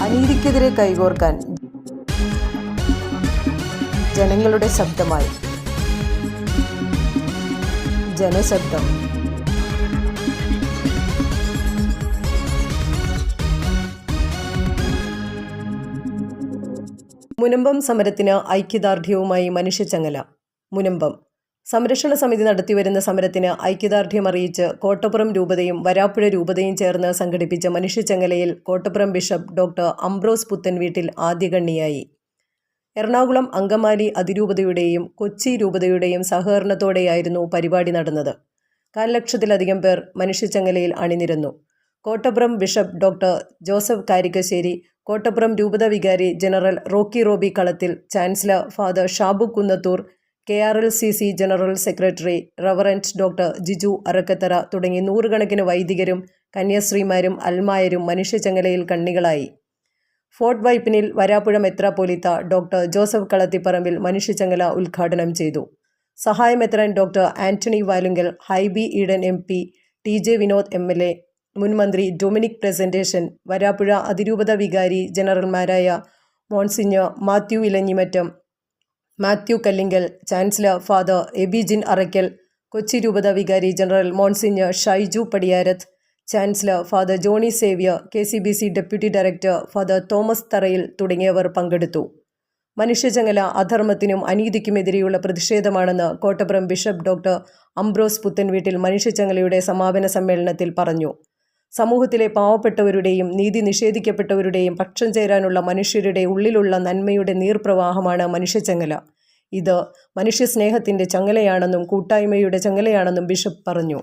അനീതിക്കെതിരെ കൈകോർക്കാൻ ജനങ്ങളുടെ ശബ്ദമായി ജനശബ്ദം. മുനമ്പം സമരത്തിന് ഐക്യദാർഢ്യവുമായി മനുഷ്യച്ചങ്ങല. മുനമ്പം സംരക്ഷണ സമിതി നടത്തിവരുന്ന സമരത്തിന് ഐക്യദാർഢ്യം അറിയിച്ച് കോട്ടപ്പുറം രൂപതയും വരാപ്പുഴ രൂപതയും ചേർന്ന് സംഘടിപ്പിച്ച മനുഷ്യച്ചങ്ങലയിൽ കോട്ടപ്പുറം ബിഷപ്പ് ഡോക്ടർ അംബ്രോസ് പുത്തൻവീട്ടിൽ ആദ്യകണ്ണിയായി. എറണാകുളം അങ്കമാലി അതിരൂപതയുടെയും കൊച്ചി രൂപതയുടെയും സഹകരണത്തോടെയായിരുന്നു പരിപാടി നടന്നത്. 4 ലക്ഷത്തിലധികം പേർ മനുഷ്യച്ചങ്ങലയിൽ അണിനിരന്നു. Kottappuram bishop doctor Joseph Karikkassery, Kottappuram രൂപത വികാരി ജനറൽ റോക്കി റോബി കളത്തിൽ, chancellor father Shabu Kunnathur, KRLCC general secretary reverend doctor Jiju Arakkathara തുടങ്ങി 100 കണക്കിന് വൈദികരും കന്യാസ്ത്രീമാരും അൽമായരും മനുഷ്യച്ചങ്ങലയിൽ കണ്ണികളായി. ഫോർട്ട് വൈപ്പിനിൽ വരാപ്പുഴ മെത്രാപ്പോലീത്ത ഡോക്ടർ ജോസഫ് കളത്തിപ്പറമ്പിൽ മനുഷ്യച്ചങ്ങല ഉദ്ഘാടനം ചെയ്തു. സഹായമെത്രാൻ doctor Antony Valungal, Hibi Eden MP, TJ Vinod MLA, മുൻമന്ത്രി ഡൊമിനിക് പ്രസന്റേഷൻ, വരാപ്പുഴ അതിരൂപത വികാരി ജനറൽമാരായ monsignor Mathew Elanjimattom, Mathew Kallingal, chancellor father Abijin Araikkal, Kochi രൂപത വികാരി general monsignor Shaiju Padiyarath, chancellor father Johny Xavier, KCBC deputy director father Thomas Tharayil തുടങ്ങിയവർ പങ്കെടുത്തു. മനുഷ്യച്ചങ്ങല അധർമ്മത്തിനും അനീതിക്കുമെതിരെയുള്ള പ്രതിഷേധമാണെന്ന് കോട്ടപ്പുറം ബിഷപ്പ് ഡോക്ടർ അംബ്രോസ് പുത്തൻവീട്ടിൽ മനുഷ്യച്ചങ്ങലയുടെ സമാപന സമ്മേളനത്തിൽ പറഞ്ഞു. സമൂഹത്തിലെ പാവപ്പെട്ടവരുടെയും നീതി നിഷേധിക്കപ്പെട്ടവരുടെയും പക്ഷം ചേരാനുള്ള മനുഷ്യരുടെ ഉള്ളിലുള്ള നന്മയുടെ നീർപ്രവാഹമാണ് മനുഷ്യച്ചങ്ങല. ഇത് മനുഷ്യസ്നേഹത്തിൻ്റെ ചങ്ങലയാണെന്നും കൂട്ടായ്മയുടെ ചങ്ങലയാണെന്നും ബിഷപ്പ് പറഞ്ഞു.